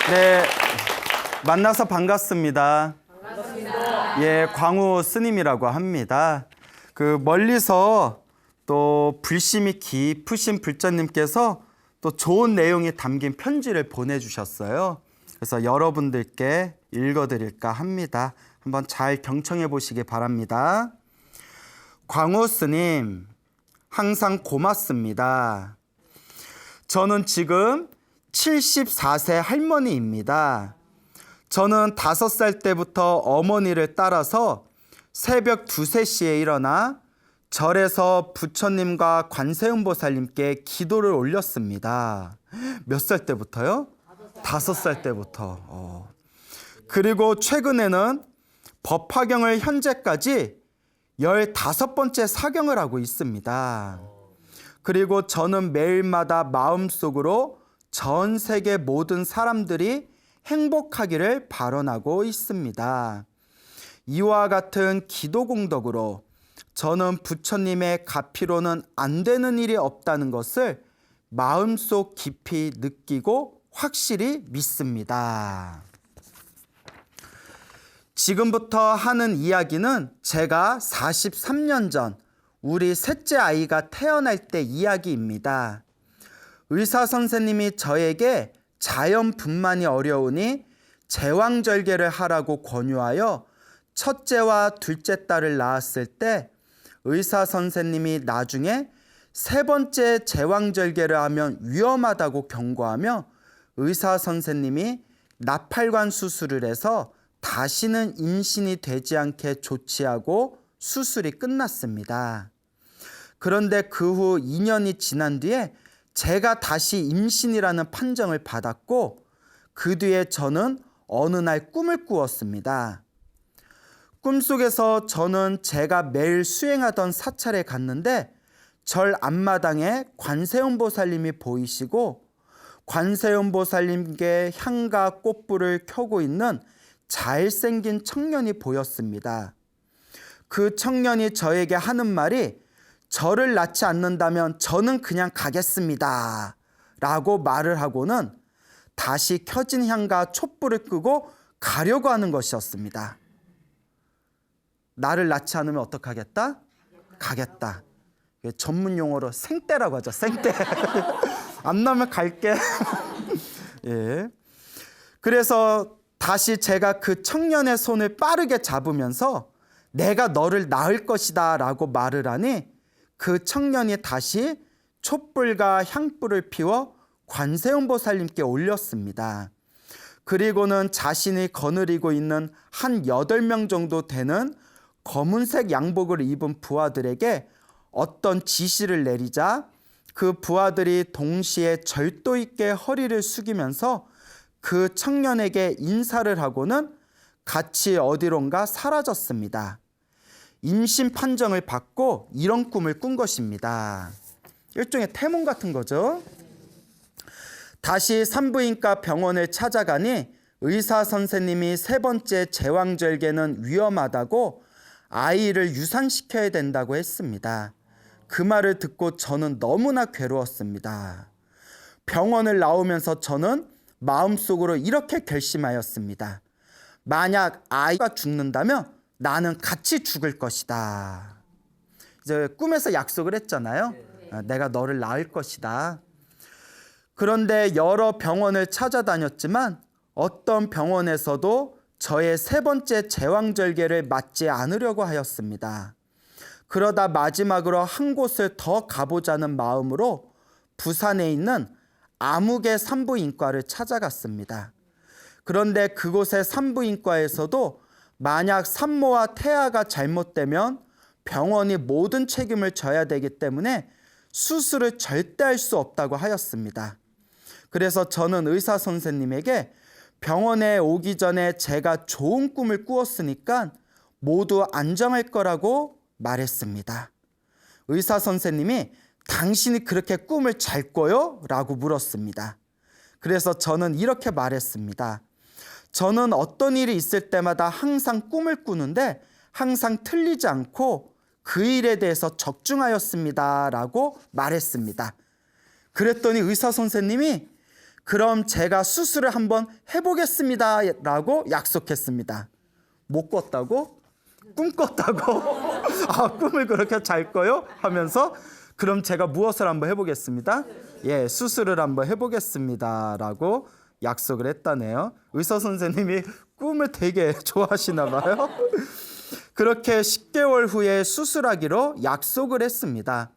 네, 만나서 반갑습니다. 예, 광우 스님이라고 합니다. 멀리서 또 불심이 깊으신 불자님께서 또 좋은 내용이 담긴 편지를 보내주셨어요. 그래서 여러분들께 읽어드릴까 합니다. 한번 잘 경청해 보시기 바랍니다. 광우 스님, 항상 고맙습니다. 저는 지금 74세 할머니입니다. 저는 5살 때부터 어머니를 따라서 새벽 2, 3시에 일어나 절에서 부처님과 관세음보살님께 기도를 올렸습니다. 몇 살 때부터요? 5살 때부터. 그리고 최근에는 법화경을 현재까지 15번째 사경을 하고 있습니다. 그리고 저는 매일마다 마음속으로 전 세계 모든 사람들이 행복하기를 발언하고 있습니다. 이와 같은 기도 공덕으로 저는 부처님의 가피로는 안 되는 일이 없다는 것을 마음속 깊이 느끼고 확실히 믿습니다. 지금부터 하는 이야기는 제가 43년 전 우리 셋째 아이가 태어날 때 이야기입니다. 의사 선생님이 저에게 자연분만이 어려우니 제왕절개를 하라고 권유하여 첫째와 둘째 딸을 낳았을 때 의사 선생님이 나중에 3번째 제왕절개를 하면 위험하다고 경고하며 의사 선생님이 나팔관 수술을 해서 다시는 임신이 되지 않게 조치하고 수술이 끝났습니다. 그런데 그 후 2년이 지난 뒤에 제가 다시 임신이라는 판정을 받았고 그 뒤에 저는 어느 날 꿈을 꾸었습니다. 꿈속에서 저는 제가 매일 수행하던 사찰에 갔는데 절 앞마당에 관세음보살님이 보이시고 관세음보살님께 향과 꽃불을 켜고 있는 잘생긴 청년이 보였습니다. 그 청년이 저에게 하는 말이 저를 낳지 않는다면 저는 그냥 가겠습니다 라고 말을 하고는 다시 켜진 향과 촛불을 끄고 가려고 하는 것이었습니다. 나를 낳지 않으면 어떡하겠다? 가겠다. 전문 용어로 생떼라고 하죠. 생떼. 안 나면 갈게. 예. 그래서 다시 제가 그 청년의 손을 빠르게 잡으면서 내가 너를 낳을 것이다 라고 말을 하니 그 청년이 다시 촛불과 향불을 피워 관세음보살님께 올렸습니다. 그리고는 자신이 거느리고 있는 한 8명 정도 되는 검은색 양복을 입은 부하들에게 어떤 지시를 내리자 그 부하들이 동시에 절도 있게 허리를 숙이면서 그 청년에게 인사를 하고는 같이 어디론가 사라졌습니다. 임신 판정을 받고 이런 꿈을 꾼 것입니다. 일종의 태몽 같은 거죠. 다시 산부인과 병원을 찾아가니 의사 선생님이 3번째 제왕절개는 위험하다고 아이를 유산시켜야 된다고 했습니다. 그 말을 듣고 저는 너무나 괴로웠습니다. 병원을 나오면서 저는 마음속으로 이렇게 결심하였습니다. 만약 아이가 죽는다면 나는 같이 죽을 것이다. 이제 꿈에서 약속을 했잖아요. 내가 너를 낳을 것이다. 그런데 여러 병원을 찾아다녔지만 어떤 병원에서도 저의 3번째 제왕절개를 맞지 않으려고 하였습니다. 그러다 마지막으로 한 곳을 더 가보자는 마음으로 부산에 있는 아무개 산부인과를 찾아갔습니다. 그런데 그곳의 산부인과에서도 만약 산모와 태아가 잘못되면 병원이 모든 책임을 져야 되기 때문에 수술을 절대 할 수 없다고 하였습니다. 그래서 저는 의사 선생님에게 병원에 오기 전에 제가 좋은 꿈을 꾸었으니까 모두 안정할 거라고 말했습니다. 의사 선생님이 당신이 그렇게 꿈을 잘 꿔요? 라고 물었습니다. 그래서 저는 이렇게 말했습니다. 저는 어떤 일이 있을 때마다 항상 꿈을 꾸는데 항상 틀리지 않고 그 일에 대해서 적중하였습니다 라고 말했습니다. 그랬더니 의사 선생님이 그럼 제가 수술을 한번 해보겠습니다 라고 약속했습니다. 못 꿨다고? 꿈 꿨다고? 아, 꿈을 그렇게 잘 꿔요? 하면서 그럼 제가 무엇을 한번 해보겠습니다. 예, 수술을 한번 해보겠습니다 라고 약속을 했다네요. 의사 선생님이 꿈을 되게 좋아하시나 봐요. 그렇게 10개월 후에 수술하기로 약속을 했습니다.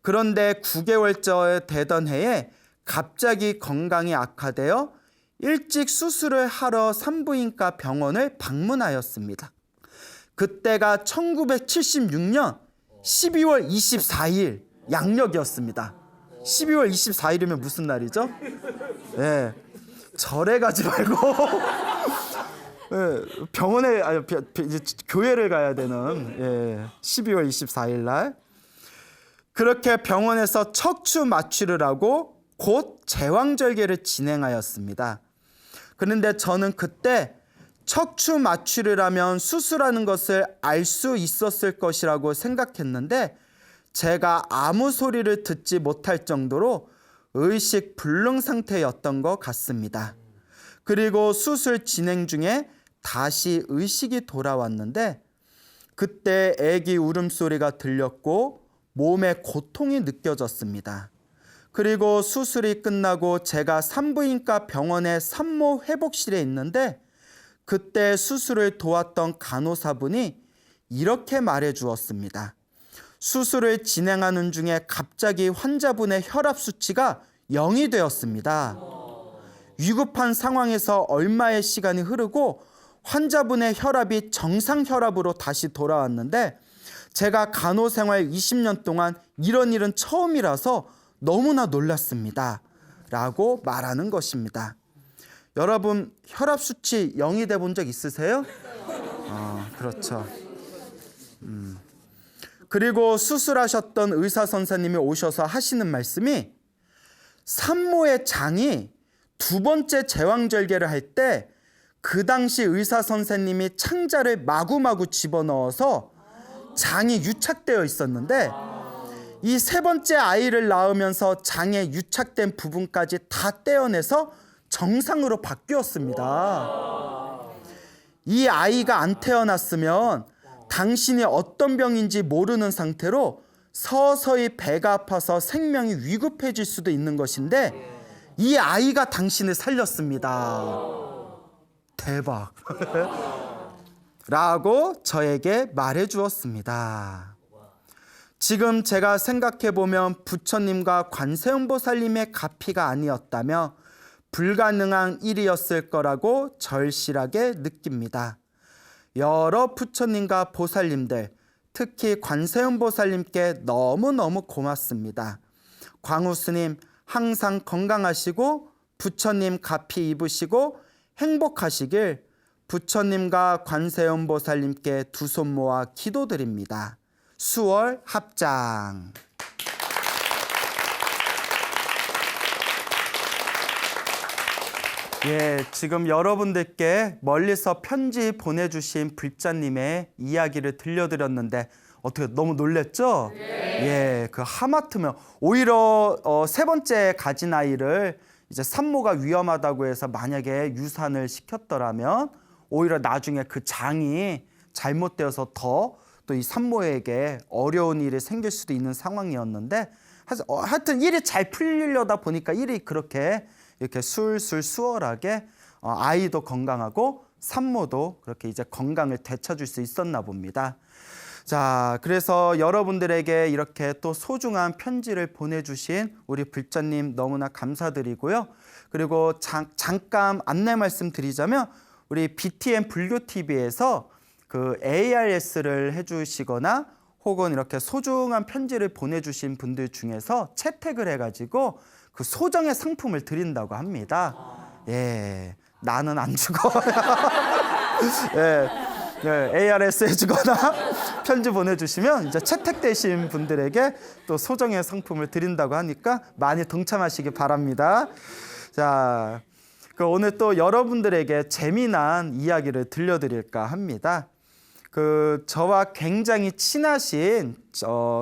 그런데 9개월째 되던 해에 갑자기 건강이 악화되어 일찍 수술을 하러 산부인과 병원을 방문하였습니다. 그때가 1976년 12월 24일 양력이었습니다. 12월 24일이면 무슨 날이죠? 예, 절에 가지 말고 예, 병원에 이제 교회를 가야 되는 12월 24일 날 그렇게 병원에서 척추 마취를 하고 곧 제왕절개를 진행하였습니다. 그런데 저는 그때 척추 마취를 하면 수술하는 것을 알 수 있었을 것이라고 생각했는데 제가 아무 소리를 듣지 못할 정도로 의식 불능 상태였던 것 같습니다. 그리고 수술 진행 중에 다시 의식이 돌아왔는데 그때 아기 울음소리가 들렸고 몸에 고통이 느껴졌습니다. 그리고 수술이 끝나고 제가 산부인과 병원의 산모 회복실에 있는데 그때 수술을 도왔던 간호사분이 이렇게 말해 주었습니다. 수술을 진행하는 중에 갑자기 환자분의 혈압 수치가 0이 되었습니다. 위급한 상황에서 얼마의 시간이 흐르고 환자분의 혈압이 정상 혈압으로 다시 돌아왔는데 제가 간호생활 20년 동안 이런 일은 처음이라서 너무나 놀랐습니다. 라고 말하는 것입니다. 여러분 혈압 수치 0이 돼 본 적 있으세요? 그렇죠. 그리고 수술하셨던 의사 선생님이 오셔서 하시는 말씀이 산모의 장이 두 번째 제왕절개를 할 때 그 당시 의사 선생님이 창자를 마구마구 집어넣어서 장이 유착되어 있었는데 이 세 번째 아이를 낳으면서 장에 유착된 부분까지 다 떼어내서 정상으로 바뀌었습니다. 이 아이가 안 태어났으면 당신이 어떤 병인지 모르는 상태로 서서히 배가 아파서 생명이 위급해질 수도 있는 것인데 이 아이가 당신을 살렸습니다. 대박. 라고 저에게 말해 주었습니다. 지금 제가 생각해 보면 부처님과 관세음보살님의 가피가 아니었다며 불가능한 일이었을 거라고 절실하게 느낍니다. 여러 부처님과 보살님들, 특히 관세음보살님께 너무너무 고맙습니다. 광우스님 항상 건강하시고 부처님 가피 입으시고 행복하시길 부처님과 관세음보살님께 두 손 모아 기도드립니다. 수월 합장. 예, 지금 여러분들께 멀리서 편지 보내주신 불자님의 이야기를 들려드렸는데 어떻게 너무 놀랬죠? 예, 그 하마터면 오히려 세 번째 가진 아이를 이제 산모가 위험하다고 해서 만약에 유산을 시켰더라면 오히려 나중에 그 장이 잘못되어서 더 또 이 산모에게 어려운 일이 생길 수도 있는 상황이었는데 하여튼 일이 잘 풀리려다 보니까 일이 그렇게 이렇게 술술 수월하게 아이도 건강하고 산모도 그렇게 이제 건강을 되찾을 수 있었나 봅니다. 자, 그래서 여러분들에게 이렇게 또 소중한 편지를 보내주신 우리 불자님 너무나 감사드리고요. 그리고 잠깐 안내 말씀 드리자면 우리 BTN 불교TV에서 그 ARS를 해주시거나 혹은 이렇게 소중한 편지를 보내주신 분들 중에서 채택을 해가지고 그 소정의 상품을 드린다고 합니다. 예, 나는 안 주고 예, ARS 해주거나 편지 보내주시면 이제 채택되신 분들에게 또 소정의 상품을 드린다고 하니까 많이 동참하시기 바랍니다. 자, 오늘 또 여러분들에게 재미난 이야기를 들려드릴까 합니다. 저와 굉장히 친하신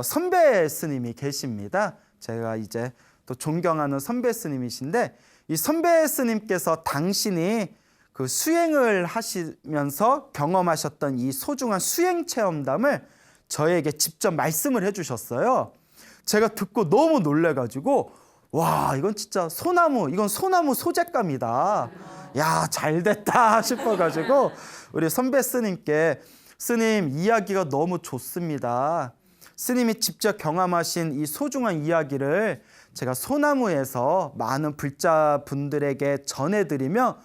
선배 스님이 계십니다. 제가 이제 또 존경하는 선배 스님이신데 이 선배 스님께서 당신이 그 수행을 하시면서 경험하셨던 이 소중한 수행 체험담을 저에게 직접 말씀을 해주셨어요. 제가 듣고 너무 놀래가지고 와, 이건 진짜 이건 소나무 소재감이다. 야, 잘됐다 싶어가지고 우리 선배 스님께 스님 이야기가 너무 좋습니다. 스님이 직접 경험하신 이 소중한 이야기를 제가 소나무에서 많은 불자분들에게 전해드리며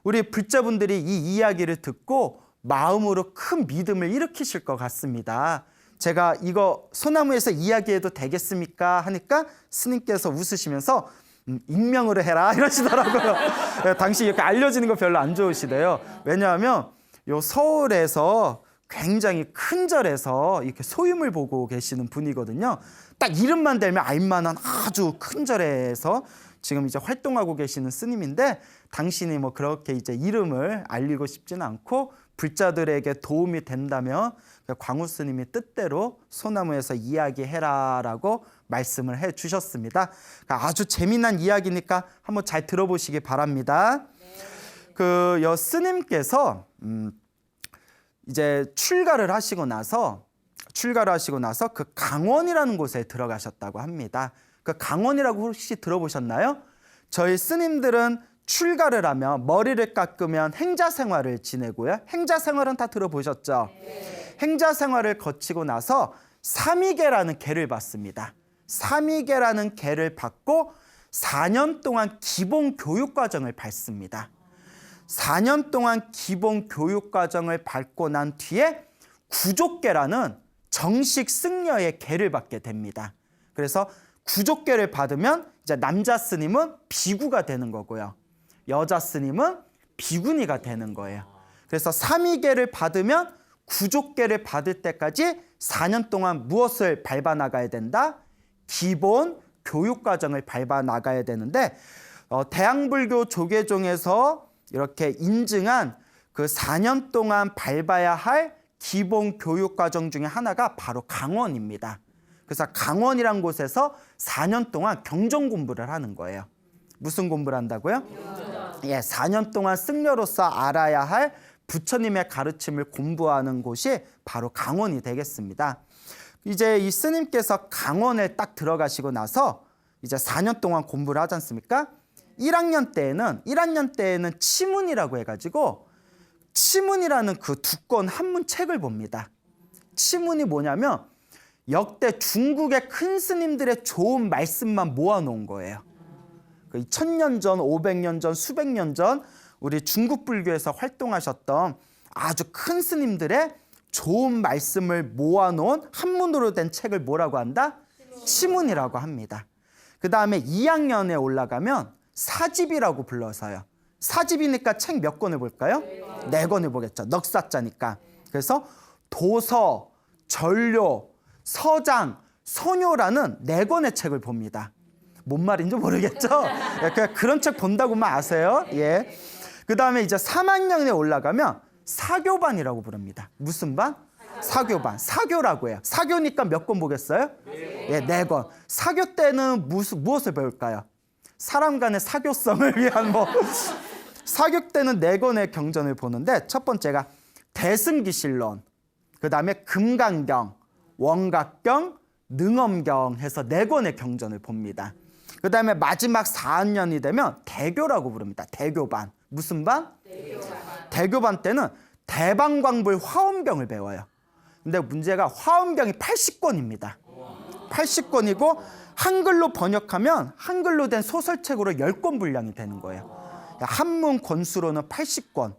우리 불자분들이 이 이야기를 듣고 마음으로 큰 믿음을 일으키실 것 같습니다. 제가 이거 소나무에서 이야기해도 되겠습니까? 하니까 스님께서 웃으시면서 익명으로 해라 이러시더라고요. 당시 이렇게 알려지는 거 별로 안 좋으시대요. 왜냐하면 요 서울에서 굉장히 큰 절에서 이렇게 소임을 보고 계시는 분이거든요. 딱 이름만 대면 알만한 아주 큰 절에서 지금 이제 활동하고 계시는 스님인데 당신이 뭐 그렇게 이제 이름을 알리고 싶지는 않고 불자들에게 도움이 된다면 광우 스님이 뜻대로 소나무에서 이야기해라라고 말씀을 해 주셨습니다. 아주 재미난 이야기니까 한번 잘 들어보시기 바랍니다. 그 여 스님께서 이제 출가를 하시고 나서 그 강원이라는 곳에 들어가셨다고 합니다. 그 강원이라고 혹시 들어보셨나요? 저희 스님들은 출가를 하면 머리를 깎으면 행자 생활을 지내고요. 행자 생활은 다 들어보셨죠? 네. 행자 생활을 거치고 나서 삼위계라는 계를 받습니다. 삼위계라는 계를 받고 4년 동안 기본 교육 과정을 밟습니다. 4년 동안 기본 교육 과정을 밟고 난 뒤에 구족계라는 정식 승려의 계를 받게 됩니다. 그래서 구족계를 받으면 이제 남자 스님은 비구가 되는 거고요. 여자 스님은 비구니가 되는 거예요. 그래서 삼위계를 받으면 구족계를 받을 때까지 4년 동안 무엇을 밟아 나가야 된다? 기본 교육 과정을 밟아 나가야 되는데 대항불교 조계종에서 이렇게 인증한 그 4년 동안 밟아야 할 기본 교육 과정 중에 하나가 바로 강원입니다. 그래서 강원이란 곳에서 4년 동안 경전 공부를 하는 거예요. 무슨 공부를 한다고요? 예, 4년 동안 승려로서 알아야 할 부처님의 가르침을 공부하는 곳이 바로 강원이 되겠습니다. 이제 이 스님께서 강원에 딱 들어가시고 나서 이제 4년 동안 공부를 하지 않습니까? 1학년 때에는 치문이라고 해가지고 치문이라는 그 두꺼운 한문 책을 봅니다. 치문이 뭐냐면 역대 중국의 큰 스님들의 좋은 말씀만 모아놓은 거예요. 1000년 전, 500년 전, 수백 년 전 우리 중국 불교에서 활동하셨던 아주 큰 스님들의 좋은 말씀을 모아놓은 한문으로 된 책을 뭐라고 한다? 치문이라고 합니다. 그 다음에 2학년에 올라가면 사집이라고 불러서요. 사집이니까 책 몇 권을 볼까요? 4권을 보겠죠. 넉사자니까. 그래서 도서, 전료, 서장, 선효라는 4권의 책을 봅니다. 뭔 말인지 모르겠죠? 그냥 그런 책 본다고만 아세요. 예. 그 다음에 이제 3학년에 올라가면 사교반이라고 부릅니다. 무슨 반? 사교반. 사교라고 해요. 사교니까 몇 권 보겠어요? 예, 4권. 사교 때는 무엇을 배울까요? 사람 간의 사교성을 위한 사교 때는 4권의 경전을 보는데 첫 번째가 대승기실론, 그 다음에 금강경, 원각경, 능엄경 해서 4권의 경전을 봅니다. 그 다음에 마지막 4학년이 되면 대교라고 부릅니다. 대교반. 무슨 반? 대교반 때는 대방광불 화엄경을 배워요. 근데 문제가 화엄경이 80권입니다. 80권이고 한글로 번역하면 한글로 된 소설책으로 10권 분량이 되는 거예요. 한문 권수로는 80권.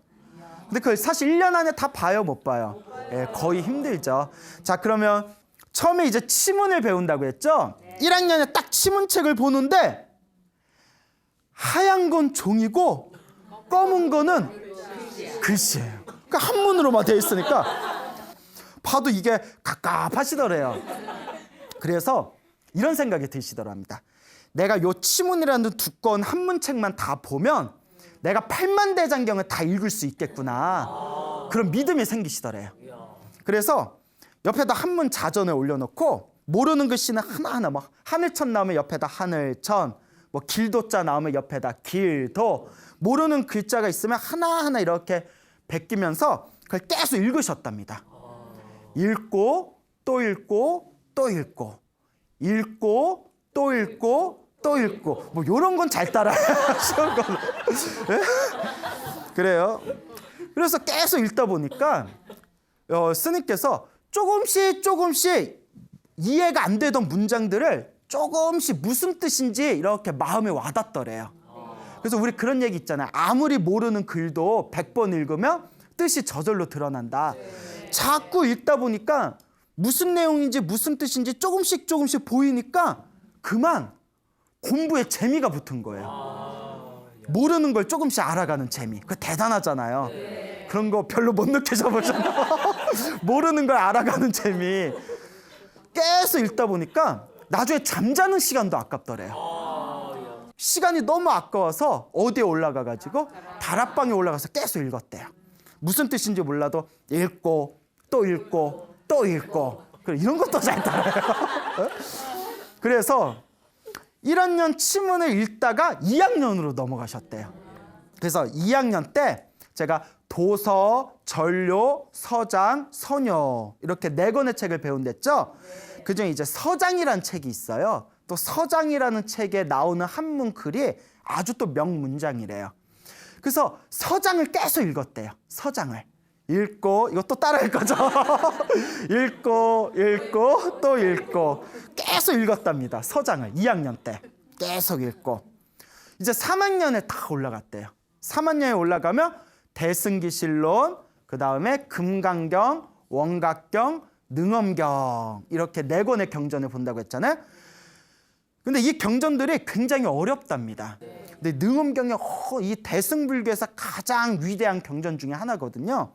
근데 그걸 사실 1년 안에 다 봐요, 못 봐요? 예, 거의 힘들죠. 자, 그러면 처음에 이제 치문을 배운다고 했죠? 1학년에 딱 치문책을 보는데 하얀 건 종이고 검은 거는 글씨예요. 그러니까 한문으로만 되어 있으니까 봐도 이게 갑갑하시더래요. 그래서 이런 생각이 드시더랍니다. 내가 요 치문이라는 두꺼운 한문책만 다 보면 내가 8만대장경을 다 읽을 수 있겠구나. 그런 믿음이 생기시더래요. 그래서 옆에다 한문 자전을 올려놓고 모르는 글씨는 하나하나 막 하늘천 나오면 옆에다 하늘천, 뭐 길도자 나오면 옆에다 길도, 모르는 글자가 있으면 하나하나 이렇게 베끼면서 그걸 계속 읽으셨답니다. 읽고 또 읽고 또 읽고, 읽고 또 읽고 또 읽고, 뭐 이런 건 잘 따라요. 쉬운 거는. 그래요. 그래서 계속 읽다 보니까 스님께서 조금씩 이해가 안 되던 문장들을 조금씩 무슨 뜻인지 이렇게 마음에 와닿더래요. 그래서 우리 그런 얘기 있잖아요. 아무리 모르는 글도 100번 읽으면 뜻이 저절로 드러난다. 자꾸 읽다 보니까 무슨 내용인지 무슨 뜻인지 조금씩 보이니까 그만 공부에 재미가 붙은 거예요. 모르는 걸 조금씩 알아가는 재미. 그거 대단하잖아요. 그런 거 별로 못 느껴져 보셨나요? 모르는 걸 알아가는 재미. 계속 읽다 보니까 나중에 잠자는 시간도 아깝더래요. 시간이 너무 아까워서 어디에 올라가가지고 다락방에 올라가서 계속 읽었대요. 무슨 뜻인지 몰라도 읽고 또 읽고 또 읽고, 이런 것도 잘 따라요. 그래서 1학년 치문을 읽다가 2학년으로 넘어가셨대요. 그래서 2학년 때 제가 도서, 전료, 서장, 선요 이렇게 4권의 책을 배운댔죠. 그중에 이제 서장이라는 책이 있어요. 또 서장이라는 책에 나오는 한문 글이 아주 또 명문장이래요. 그래서 서장을 계속 읽었대요. 서장을 읽고, 이것도 따라할 거죠. 읽고 또 읽고 계속 읽었답니다. 서장을 2학년 때 계속 읽고, 이제 3학년에 다 올라갔대요. 3학년에 올라가면 대승기실론, 그 다음에 금강경, 원각경, 능엄경 이렇게 4권의 경전을 본다고 했잖아요. 근데 이 경전들이 굉장히 어렵답니다. 근데 능엄경이 이 대승불교에서 가장 위대한 경전 중에 하나거든요.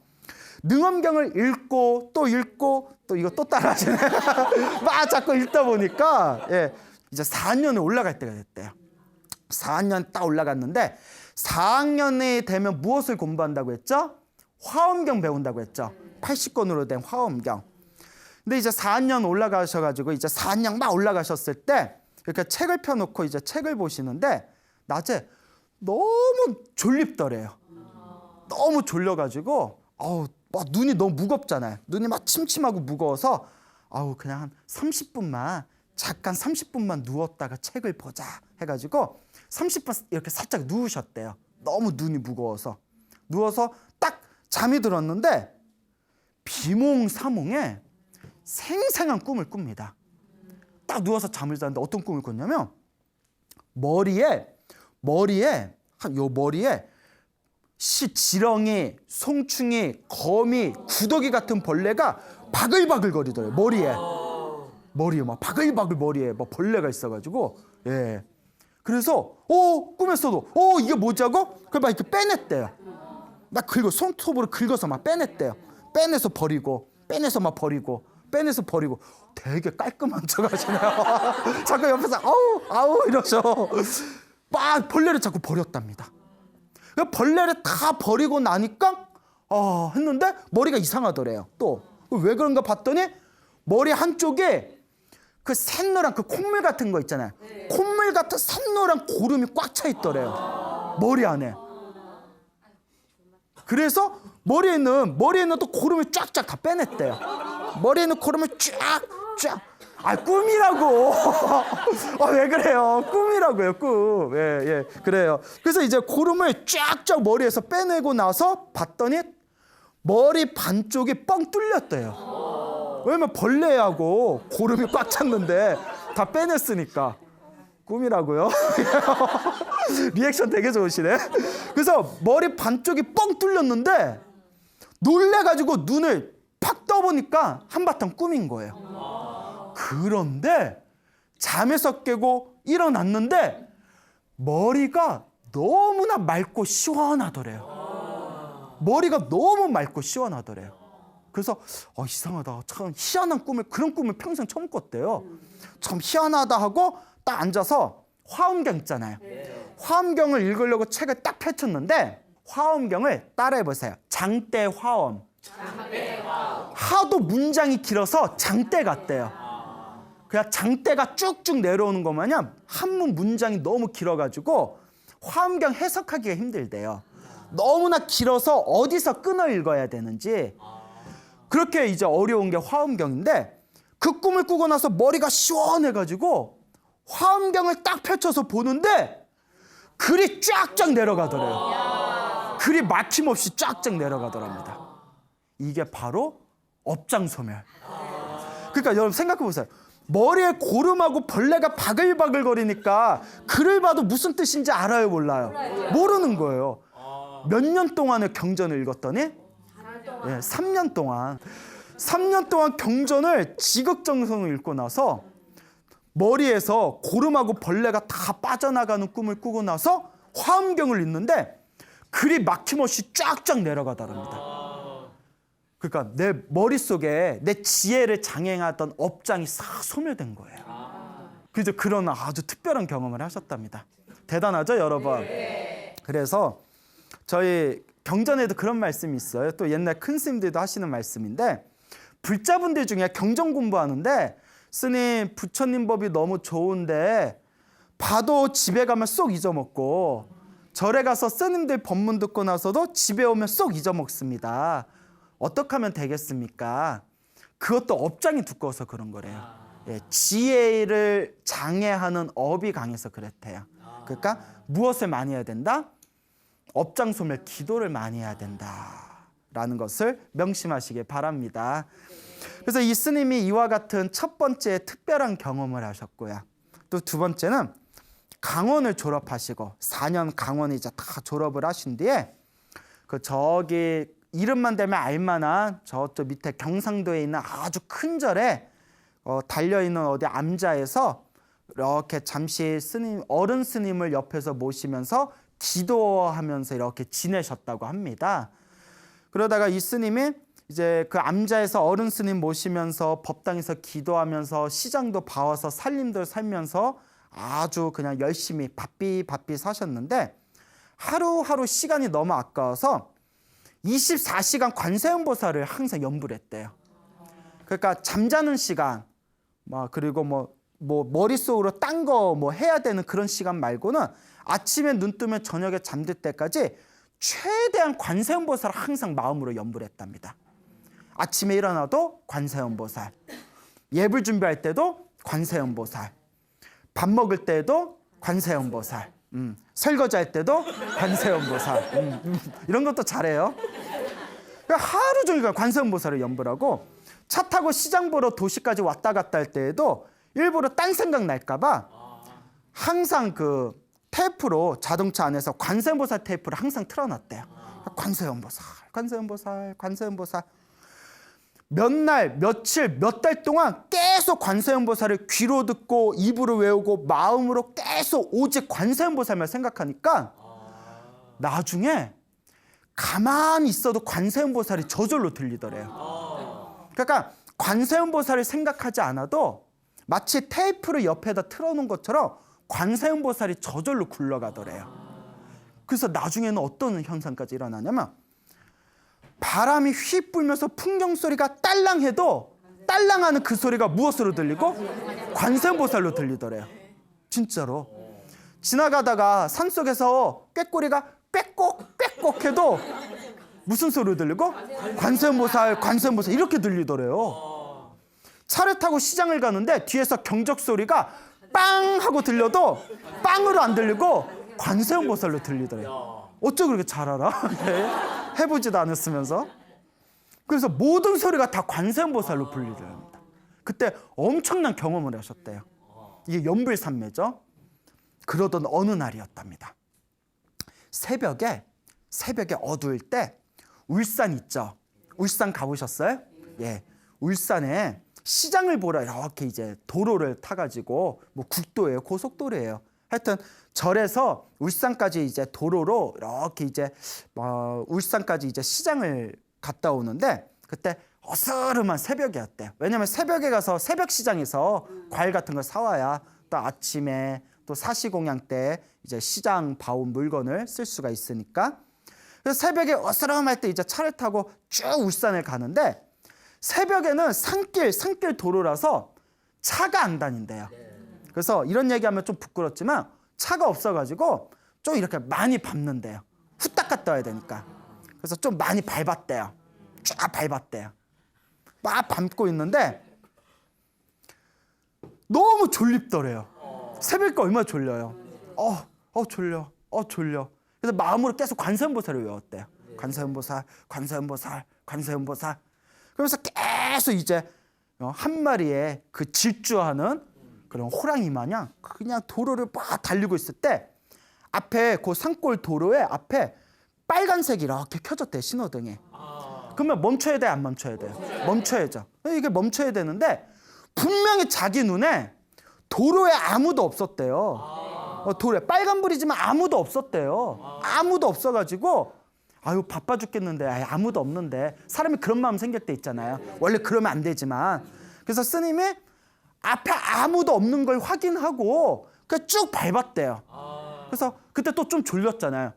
능엄경을 읽고 또 이거 또 따라하시네. 막 자꾸 읽다 보니까 이제 4학년에 올라갈 때가 됐대요. 4학년 딱 올라갔는데 4학년이 되면 무엇을 공부한다고 했죠? 화엄경 배운다고 했죠. 80권으로 된 화엄경. 근데 이제 4학년 올라가셔가지고 이제 4학년 막 올라가셨을 때 이렇게 책을 펴놓고 이제 책을 보시는데 낮에 너무 졸립더래요. 너무 졸려가지고 막 눈이 너무 무겁잖아요. 눈이 막 침침하고 무거워서 그냥 한 30분만 잠깐 30분만 누웠다가 책을 보자 해가지고 30분 이렇게 살짝 누우셨대요. 너무 눈이 무거워서 누워서 딱 잠이 들었는데 비몽사몽에 생생한 꿈을 꿉니다. 딱 누워서 잠을 자는데 어떤 꿈을 꿨냐면 머리에 지렁이, 송충이, 거미, 구더기 같은 벌레가 바글바글 거리더래요. 머리에 막 바글바글 머리에 막 벌레가 있어가지고 그래서 꿈에서도 이게 뭐지 하고 그걸 막 이렇게 빼냈대요. 막 손톱으로 긁어서 막 빼냈대요. 빼내서 버리고 빼내서 버리고 되게 깔끔한 척 하시네요. 자꾸 옆에서 아우 이러셔. 막 벌레를 자꾸 버렸답니다. 벌레를 다 버리고 나니까 했는데 머리가 이상하더래요. 또 왜 그런가 봤더니 머리 한쪽에 그 샛노란 그 콧물 같은 거 있잖아요. 콧물 같은 샛노란 고름이 꽉 차 있더래요. 머리 안에. 그래서 머리에 있는 또 고름을 쫙쫙 다 빼냈대요. 머리에 있는 고름을 쫙쫙. 꿈이라고. 왜 그래요? 꿈이라고요, 꿈. 그래요. 그래서 이제 고름을 쫙쫙 머리에서 빼내고 나서 봤더니 머리 반쪽이 뻥 뚫렸대요. 왜냐면 벌레하고 고름이 꽉 찼는데 다 빼냈으니까. 꿈이라고요? 리액션 되게 좋으시네. 그래서 머리 반쪽이 뻥 뚫렸는데 놀래가지고 눈을 팍 떠보니까 한바탕 꿈인 거예요. 그런데 잠에서 깨고 일어났는데 머리가 너무나 맑고 시원하더래요. 머리가 너무 맑고 시원하더래요. 그래서 이상하다. 참 희한한 그런 꿈을 평생 처음 꿨대요. 참 희한하다 하고 딱 앉아서 화엄경 있잖아요. 화엄경을 읽으려고 책을 딱 펼쳤는데 화엄경을 따라해보세요. 장대화엄. 하도 문장이 길어서 장대 같대요. 그냥 장대가 쭉쭉 내려오는 것 마냥 한문 문장이 너무 길어가지고 화엄경 해석하기가 힘들대요. 너무나 길어서 어디서 끊어 읽어야 되는지. 그렇게 이제 어려운 게 화엄경인데, 그 꿈을 꾸고 나서 머리가 시원해가지고 화엄경을 딱 펼쳐서 보는데 글이 쫙쫙 내려가더래요. 글이 막힘없이 쫙쫙 내려가더랍니다. 이게 바로 업장소멸. 그러니까 여러분 생각해 보세요. 머리에 고름하고 벌레가 바글바글 거리니까 글을 봐도 무슨 뜻인지 알아요, 몰라요? 모르는 거예요. 몇 년 동안의 경전을 읽었더니 3년 동안 3년 동안 경전을 지극정성을 읽고 나서 머리에서 고름하고 벌레가 다 빠져나가는 꿈을 꾸고 나서 화엄경을 읽는데 글이 막힘없이 쫙쫙 내려가더랍니다. 그러니까 내 머릿속에 내 지혜를 장애하던 업장이 싹 소멸된 거예요. 그래서 그런 아주 특별한 경험을 하셨답니다. 대단하죠, 여러분? 그래서 저희 경전에도 그런 말씀이 있어요. 또 옛날 큰 스님들도 하시는 말씀인데, 불자분들 중에 경전 공부하는데 스님 부처님 법이 너무 좋은데 봐도 집에 가면 쏙 잊어먹고, 절에 가서 스님들 법문 듣고 나서도 집에 오면 쏙 잊어먹습니다. 어떻게 하면 되겠습니까? 그것도 업장이 두꺼워서 그런 거래요. 지혜를 장애하는 업이 강해서 그랬대요. 그러니까 무엇을 많이 해야 된다? 업장 소멸, 기도를 많이 해야 된다라는 것을 명심하시길 바랍니다. 그래서 이 스님이 이와 같은 첫 번째 특별한 경험을 하셨고요. 또 두 번째는 강원을 졸업하시고 4년 강원을 이제 다 졸업을 하신 뒤에 그 저기 이름만 되면 알만한 저쪽 밑에 경상도에 있는 아주 큰 절에 달려있는 어디 암자에서 이렇게 잠시 스님, 어른 스님을 옆에서 모시면서 기도하면서 이렇게 지내셨다고 합니다. 그러다가 이 스님이 이제 그 암자에서 어른 스님 모시면서 법당에서 기도하면서 시장도 봐와서 살림도 살면서 아주 그냥 열심히 바삐 사셨는데, 하루하루 시간이 너무 아까워서 24시간 관세음보살을 항상 염불 했대요. 그러니까 잠자는 시간, 그리고 뭐 머릿속으로 딴 거 뭐 해야 되는 그런 시간 말고는 아침에 눈 뜨면 저녁에 잠들 때까지 최대한 관세음보살을 항상 마음으로 염불했답니다. 아침에 일어나도 관세음보살, 예불 준비할 때도 관세음보살, 밥 먹을 때도 관세음보살, 설거지할 때도 관세음보살, 이런 것도 잘해요. 하루 종일 관세음보살을 염불하고, 차 타고 시장 보러 도시까지 왔다 갔다 할 때에도 일부러 딴 생각 날까 봐 항상 그 테이프로 자동차 안에서 관세음보살 테이프를 항상 틀어놨대요. 관세음보살, 관세음보살, 관세음보살. 몇 날, 며칠, 몇 달 동안 계속 관세음보살을 귀로 듣고 입으로 외우고 마음으로 계속 오직 관세음보살만 생각하니까 나중에 가만히 있어도 관세음보살이 저절로 들리더래요. 그러니까 관세음보살을 생각하지 않아도 마치 테이프를 옆에다 틀어놓은 것처럼 관세음보살이 저절로 굴러가더래요. 그래서 나중에는 어떤 현상까지 일어나냐면, 바람이 휘 불면서 풍경 소리가 딸랑해도 딸랑하는 그 소리가 무엇으로 들리고? 관세음보살로 들리더래요. 진짜로. 지나가다가 산속에서 꾀꼬리가 꽥꽥꽥꽥 해도 무슨 소리로 들리고? 관세음보살, 관세음보살 이렇게 들리더래요. 차를 타고 시장을 가는데 뒤에서 경적 소리가 빵 하고 들려도 빵으로 안 들리고 관세음보살로 들리더래요. 어쩌고 그렇게 잘 알아? 네. 해보지도 않았으면서. 그래서 모든 소리가 다 관세음보살로 불리더랍니다. 그때 엄청난 경험을 하셨대요. 이게 연불산매죠. 그러던 어느 날이었답니다. 새벽에 어두울 때 울산 있죠. 울산 가보셨어요? 예. 울산에 시장을 보러 이렇게 이제 도로를 타가지고, 뭐 국도예요, 고속도로예요. 하여튼 절에서 울산까지 이제 도로로 이렇게 이제 울산까지 이제 시장을 갔다 오는데, 그때 어스름한 새벽이었대요. 왜냐면 새벽에 가서 새벽 시장에서 과일 같은 걸 사와야 또 아침에 또 사시공양 때 이제 시장 봐온 물건을 쓸 수가 있으니까. 그래서 새벽에 어스름할 때 이제 차를 타고 쭉 울산을 가는데, 새벽에는 산길 도로라서 차가 안 다닌대요. 그래서 이런 얘기하면 좀 부끄럽지만 차가 없어가지고 좀 이렇게 많이 밟는데요. 후딱 갔다 와야 되니까. 그래서 좀 많이 밟았대요. 쫙 밟았대요. 막 밟고 있는데 너무 졸립더래요. 새벽에 얼마나 졸려요. 졸려. 졸려. 그래서 마음으로 계속 관세음보살을 외웠대요. 관세음보살, 관세음보살, 관세음보살. 그러면서 계속 이제 한 마리의 그 질주하는 그런 호랑이 마냥 그냥 도로를 막 달리고 있을 때 앞에 그 산골 도로에 앞에 빨간색이 이렇게 켜졌대요. 신호등에. 그러면 멈춰야 돼, 안 멈춰야 돼요? 멈춰야죠. 이게 멈춰야 되는데 분명히 자기 눈에 도로에 아무도 없었대요. 도로에 빨간불이지만 아무도 없었대요. 아무도 없어가지고 아유 바빠 죽겠는데 아무도 없는데 사람이 그런 마음 생길 때 있잖아요. 원래 그러면 안 되지만 그래서 스님이 앞에 아무도 없는 걸 확인하고 그냥 쭉 밟았대요. 그래서 그때 또 좀 졸렸잖아요.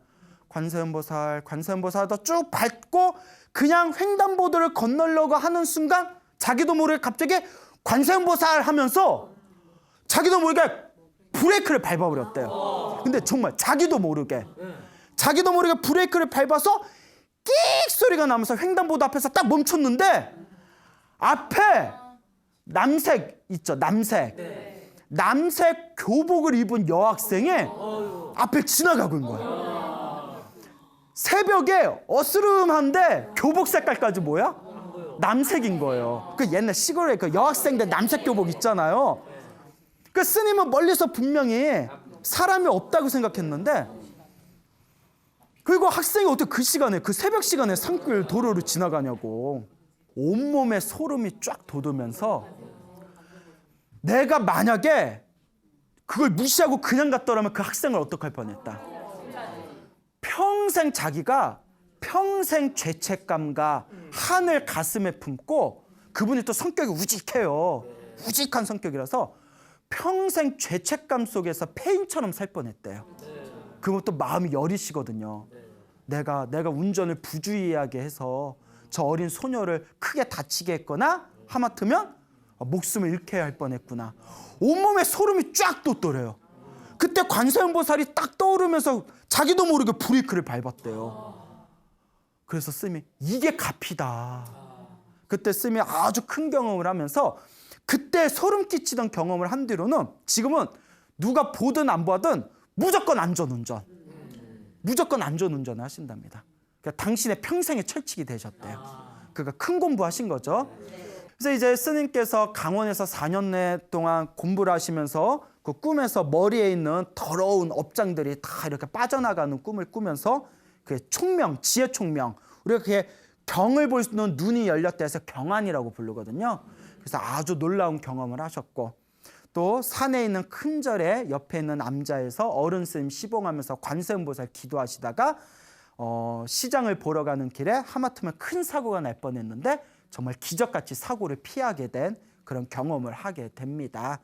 관세음보살, 관세음보살 하다 쭉 밟고 그냥 횡단보도를 건너려고 하는 순간 자기도 모르게 갑자기 관세음보살 하면서 자기도 모르게 브레이크를 밟아버렸대요. 근데 정말 자기도 모르게 브레이크를 밟아서 끽 소리가 나면서 횡단보도 앞에서 딱 멈췄는데 앞에 남색 있죠. 남색 교복을 입은 여학생이 앞에 지나가고 있는 거예요. 새벽에 어스름한데 교복 색깔까지 뭐야? 남색인 거예요. 그 옛날 시골에 그 여학생들 남색 교복 있잖아요. 그 스님은 멀리서 분명히 사람이 없다고 생각했는데 그리고 학생이 어떻게 그 시간에 그 새벽 시간에 산길 도로를 지나가냐고. 온몸에 소름이 쫙 돋으면서 내가 만약에 그걸 무시하고 그냥 갔더라면 그 학생을 어떡할 뻔했다. 자기가 평생 죄책감과 한을 가슴에 품고 그분이 또 성격이 우직해요. 우직한 성격이라서 평생 죄책감 속에서 폐인처럼 살 뻔했대요. 그것도 마음이 여리시거든요. 내가 운전을 부주의하게 해서 저 어린 소녀를 크게 다치게 했거나 하마터면 목숨을 잃게 할 뻔했구나. 온몸에 소름이 쫙 돋더래요. 그때 관세음보살이 딱 떠오르면서 자기도 모르게 브레이크를 밟았대요. 그래서 스님이 이게 값이다. 그때 스님이 아주 큰 경험을 하면서 그때 소름 끼치던 경험을 한 뒤로는 지금은 누가 보든 안 보든 무조건 안전운전을 하신답니다. 그러니까 당신의 평생의 철칙이 되셨대요. 그러니까 큰 공부하신 거죠. 그래서 이제 스님께서 강원에서 4년 동안 공부를 하시면서 그 꿈에서 머리에 있는 더러운 업장들이 다 이렇게 빠져나가는 꿈을 꾸면서 그 총명, 지혜 총명, 우리가 그게 경을 볼 수 있는 눈이 열렸다 해서 경안이라고 부르거든요. 그래서 아주 놀라운 경험을 하셨고 또 산에 있는 큰 절에 옆에 있는 남자에서 어른 스님 시봉하면서 관세음보살 기도하시다가 시장을 보러 가는 길에 하마터면 큰 사고가 날 뻔했는데 정말 기적같이 사고를 피하게 된 그런 경험을 하게 됩니다.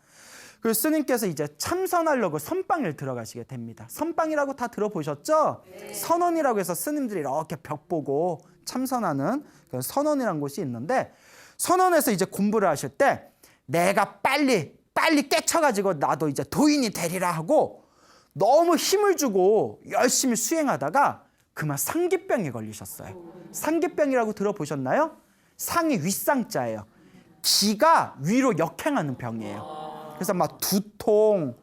그 스님께서 이제 참선하려고 선방을 들어가시게 됩니다. 선방이라고 다 들어보셨죠? 네. 선원이라고 해서 스님들이 이렇게 벽 보고 참선하는 그런 선원이라는 곳이 있는데 선원에서 이제 공부를 하실 때 내가 빨리 깨쳐가지고 나도 이제 도인이 되리라 하고 너무 힘을 주고 열심히 수행하다가 그만 상기병에 걸리셨어요. 상기병이라고 들어보셨나요? 상이 윗상자예요. 기가 위로 역행하는 병이에요. 그래서 막 두통,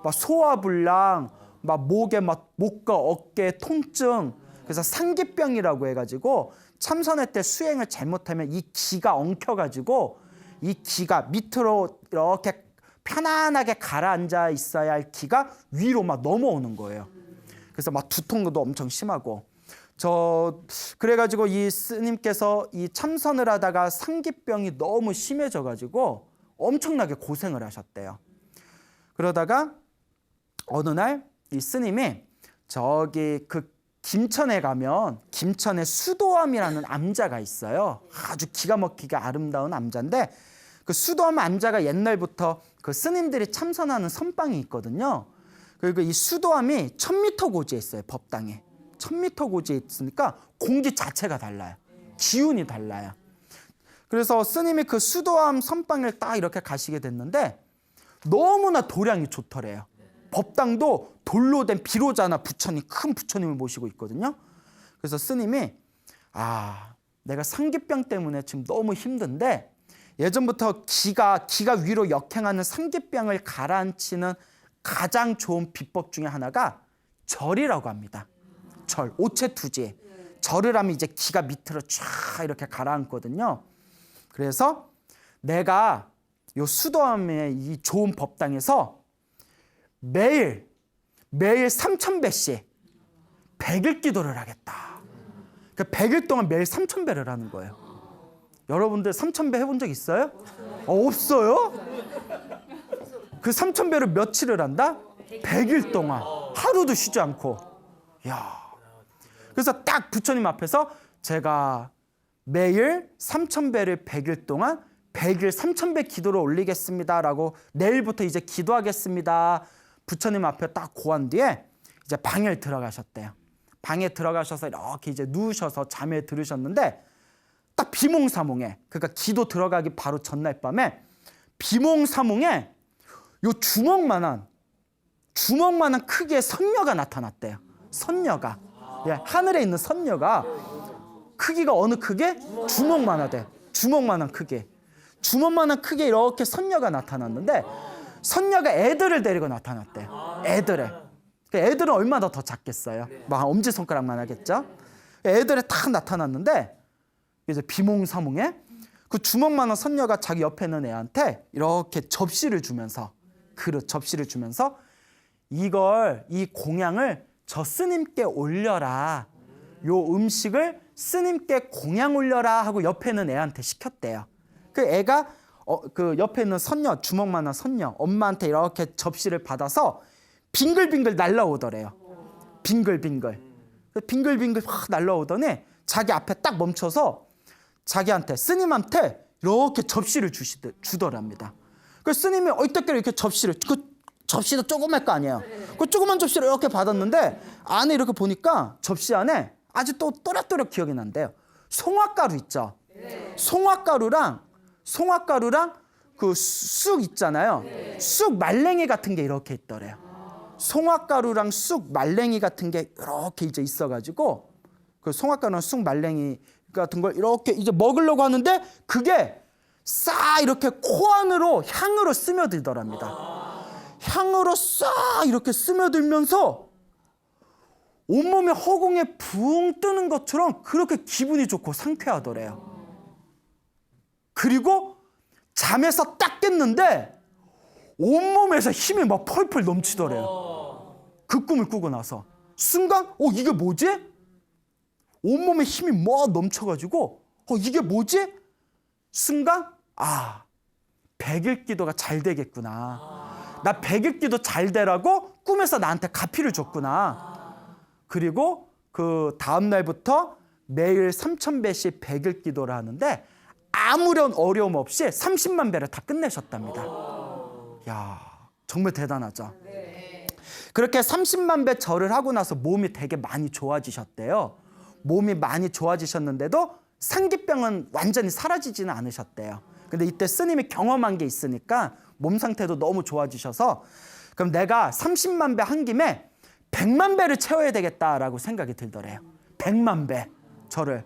막 소화불량, 막 목과 어깨 통증. 그래서 상기병이라고 해가지고 참선할 때 수행을 잘못하면 이 기가 엉켜가지고 이 기가 밑으로 이렇게 편안하게 가라앉아 있어야 할 기가 위로 막 넘어오는 거예요. 그래서 막 두통도 엄청 심하고. 그래가지고 이 스님께서 이 참선을 하다가 상기병이 너무 심해져가지고 엄청나게 고생을 하셨대요. 그러다가 어느 날 이 스님이 저기 그 김천에 가면 김천에 수도암이라는 암자가 있어요. 아주 기가 막히게 아름다운 암자인데 그 수도암 암자가 옛날부터 그 스님들이 참선하는 선방이 있거든요. 그리고 이 수도암이 1000m 고지에 있어요. 법당에. 1000m 고지에 있으니까 공기 자체가 달라요. 기운이 달라요. 그래서 스님이 그 수도암 선방을 딱 이렇게 가시게 됐는데 너무나 도량이 좋더래요. 법당도 돌로 된 비로자나 부처님, 큰 부처님을 모시고 있거든요. 그래서 스님이 내가 상기병 때문에 지금 너무 힘든데 예전부터 기가 위로 역행하는 상기병을 가라앉히는 가장 좋은 비법 중에 하나가 절이라고 합니다. 절, 오체투지. 절을 하면 이제 기가 밑으로 쫙 이렇게 가라앉거든요. 그래서 내가 요 수도암의 이 좋은 법당에서 매일 3000배씩 100일 기도를 하겠다. 그러니까 100일 동안 매일 3000배를 하는 거예요. 여러분들 3000배 해본 적 있어요? 없어요? 그 3000배를 며칠을 한다? 100일 동안 하루도 쉬지 않고. 그래서 딱 부처님 앞에서 제가 매일 3000배를 100일 동안 100일 3000배 기도를 올리겠습니다 라고 내일부터 이제 기도하겠습니다. 부처님 앞에 딱 고한 뒤에 이제 방에 들어가셨대요. 방에 들어가셔서 이렇게 이제 누우셔서 잠에 들으셨는데 딱 비몽사몽에, 그러니까 기도 들어가기 바로 전날 밤에 비몽사몽에 요 주먹만한 크기의 선녀가 나타났대요. 선녀가. 하늘에 있는 선녀가 크기가 어느 크게? 주먹만하대. 주먹만한 크기. 주먹만한 크기에 이렇게 선녀가 나타났는데 선녀가 애들을 데리고 나타났대요. 애들은 얼마나 더 작겠어요? 막 엄지손가락만 하겠죠? 애들이 딱 나타났는데 이제 비몽사몽에 그 주먹만한 선녀가 자기 옆에 있는 애한테 이렇게 접시를 주면서 이 공양을 저 스님께 올려라. 요 음식을 스님께 공양 올려라 하고 옆에 있는 애한테 시켰대요. 그 애가 그 옆에 있는 선녀, 주먹만한 선녀 엄마한테 이렇게 접시를 받아서 빙글빙글 날라오더래요. 빙글빙글 확 날라오더니 자기 앞에 딱 멈춰서 자기한테, 스님한테 이렇게 접시를 주더랍니다. 그 스님이 얼떨결에 이렇게 접시도 조그만 거 아니에요. 그 조그만 접시를 이렇게 받았는데 안에 이렇게 보니까 접시 안에 아직도 또렷또렷 기억이 난대요. 송화가루 있죠. 송화가루랑 그 쑥 있잖아요. 쑥 말랭이 같은 게 이렇게 있더래요. 송화가루랑 쑥 말랭이 같은 게 이렇게 이제 있어가지고 그 송화가루랑 쑥 말랭이 같은 걸 이렇게 이제 먹으려고 하는데 그게 싹 이렇게 코 안으로 향으로 스며들더랍니다. 향으로 싹 이렇게 스며들면서 온몸에 허공에 붕 뜨는 것처럼 그렇게 기분이 좋고 상쾌하더래요. 그리고 잠에서 딱 깼는데 온몸에서 힘이 막 펄펄 넘치더래요. 그 꿈을 꾸고 나서 순간 이게 뭐지? 온몸에 힘이 막 넘쳐가지고 이게 뭐지? 순간 100일 기도가 잘 되겠구나. 나 100일 기도 잘 되라고 꿈에서 나한테 가피를 줬구나. 그리고 그 다음 날부터 매일 3000배씩 100일 기도를 하는데 아무런 어려움 없이 30만 배를 다 끝내셨답니다. 정말 대단하죠. 그렇게 30만 배 절을 하고 나서 몸이 되게 많이 좋아지셨대요. 몸이 많이 좋아지셨는데도 상기병은 완전히 사라지지는 않으셨대요. 근데 이때 스님이 경험한 게 있으니까 몸 상태도 너무 좋아지셔서 그럼 내가 30만 배 한 김에 100만 배를 채워야 되겠다라고 생각이 들더래요. 100만 배 절을.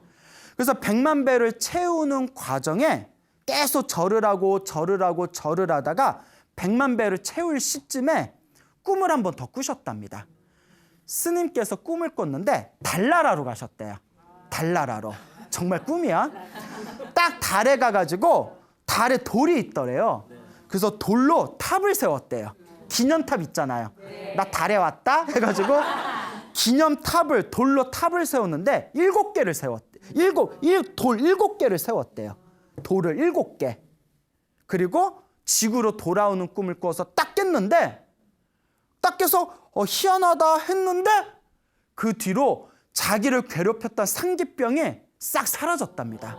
그래서 100만 배를 채우는 과정에 계속 절을 하다가 100만 배를 채울 시점에 꿈을 한 번 더 꾸셨답니다. 스님께서 꿈을 꿨는데 달나라로 가셨대요. 달나라로. 정말 꿈이야. 딱 달에 가가지고 달에 돌이 있더래요. 그래서 돌로 탑을 세웠대요. 기념탑 있잖아요. 나 달에 왔다 해가지고 기념탑을 돌로 탑을 세웠는데 7개를 세웠대. 돌 7개를 세웠대요. 돌을 7개. 그리고 지구로 돌아오는 꿈을 꿔서 딱 깼는데 딱 깨서 희한하다 했는데 그 뒤로 자기를 괴롭혔던 상기병이 싹 사라졌답니다.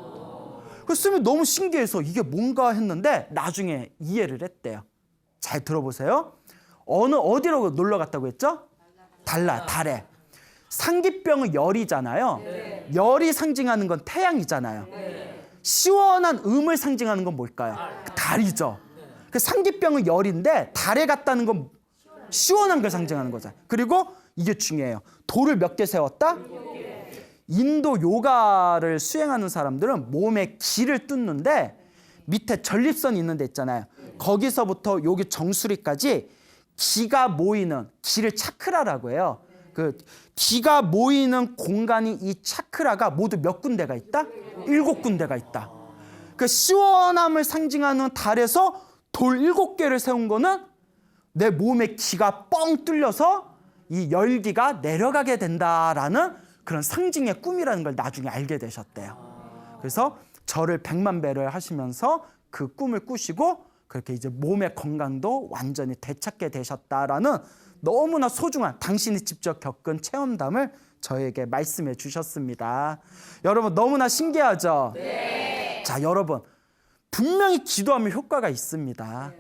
그 스님이 너무 신기해서 이게 뭔가 했는데 나중에 이해를 했대요. 잘 들어보세요. 어디로 놀러 갔다고 했죠? 달에. 상기병은 열이잖아요. 열이 상징하는 건 태양이잖아요. 시원한 음을 상징하는 건 뭘까요? 달이죠. 그 상기병은 열인데 달에 갔다는 건 시원한 걸 상징하는 거잖아요. 그리고 이게 중요해요. 돌을 몇 개 세웠다? 인도 요가를 수행하는 사람들은 몸에 기를 뚫는데 밑에 전립선이 있는 데 있잖아요. 거기서부터 여기 정수리까지 기가 모이는, 기를 차크라라고 해요. 그 기가 모이는 공간이 이 차크라가 모두 몇 군데가 있다? 7군데가 있다. 그 시원함을 상징하는 달에서 돌 7개를 세운 거는 내 몸에 기가 뻥 뚫려서 이 열기가 내려가게 된다라는 그런 상징의 꿈이라는 걸 나중에 알게 되셨대요. 그래서 절을 100만 배를 하시면서 그 꿈을 꾸시고 그렇게 이제 몸의 건강도 완전히 되찾게 되셨다라는 너무나 소중한 당신이 직접 겪은 체험담을 저에게 말씀해 주셨습니다. 여러분 너무나 신기하죠? 네. 자, 여러분 분명히 기도하면 효과가 있습니다.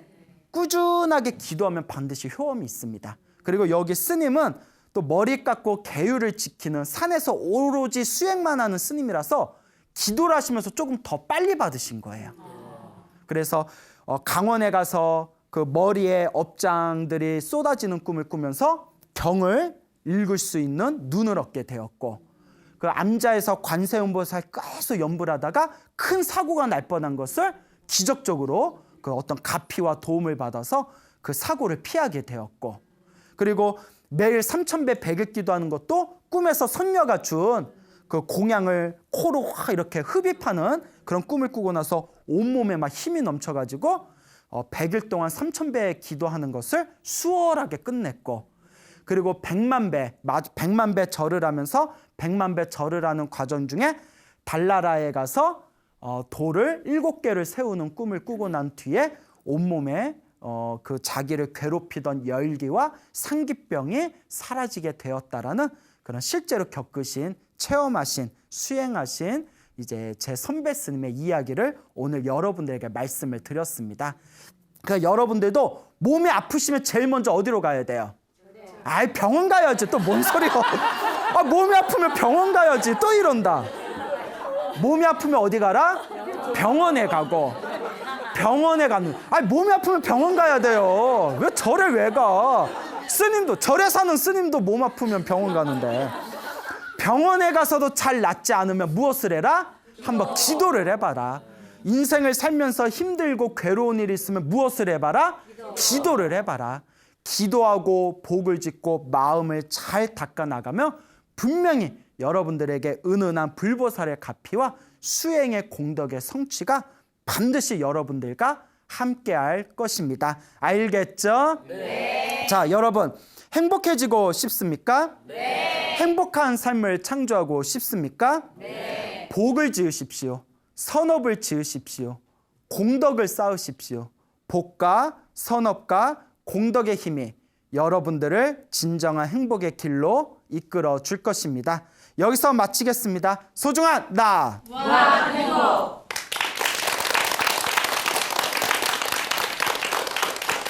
꾸준하게 기도하면 반드시 효험이 있습니다. 그리고 여기 스님은 또 머리 깎고 계율을 지키는 산에서 오로지 수행만 하는 스님이라서 기도를 하시면서 조금 더 빨리 받으신 거예요. 그래서 강원에 가서 그 머리에 업장들이 쏟아지는 꿈을 꾸면서 경을 읽을 수 있는 눈을 얻게 되었고, 그 암자에서 관세음보살 계속 연불 하다가 큰 사고가 날 뻔한 것을 기적적으로 그 어떤 가피와 도움을 받아서 그 사고를 피하게 되었고, 그리고 매일 3000배 백일 기도하는 것도 꿈에서 선녀가 준 그 공양을 코로 확 이렇게 흡입하는 그런 꿈을 꾸고 나서 온몸에 막 힘이 넘쳐가지고 100일 동안 3000배 기도하는 것을 수월하게 끝냈고, 그리고 100만 배 절을 하면서 100만 배 절을 하는 과정 중에 달나라에 가서 돌을 7개를 세우는 꿈을 꾸고 난 뒤에 온몸에 그 자기를 괴롭히던 열기와 상기병이 사라지게 되었다라는 그런 실제로 겪으신, 체험하신, 수행하신 이제 제 선배 스님의 이야기를 오늘 여러분들에게 말씀을 드렸습니다. 그러니까 여러분들도 몸이 아프시면 제일 먼저 어디로 가야 돼요? 아이, 병원 가야지. 또 뭔 소리야? 아, 몸이 아프면 병원 가야지. 또 이런다. 몸이 아프면 어디 가라? 병원에 가고. 병원에 가는. 아니, 몸이 아프면 병원 가야 돼요. 왜 절에 왜 가? 스님도, 절에 사는 스님도 몸 아프면 병원 가는데. 병원에 가서도 잘 낫지 않으면 무엇을 해라? 한번 기도를 해봐라. 인생을 살면서 힘들고 괴로운 일이 있으면 무엇을 해봐라? 기도를 해봐라. 기도하고 복을 짓고 마음을 잘 닦아나가면 분명히 여러분들에게 은은한 불보살의 가피와 수행의 공덕의 성취가 반드시 여러분들과 함께할 것입니다. 알겠죠? 네. 자, 여러분 행복해지고 싶습니까? 네. 행복한 삶을 창조하고 싶습니까? 네. 복을 지으십시오. 선업을 지으십시오. 공덕을 쌓으십시오. 복과 선업과 공덕의 힘이 여러분들을 진정한 행복의 길로 이끌어 줄 것입니다. 여기서 마치겠습니다. 소중한 나. 행복.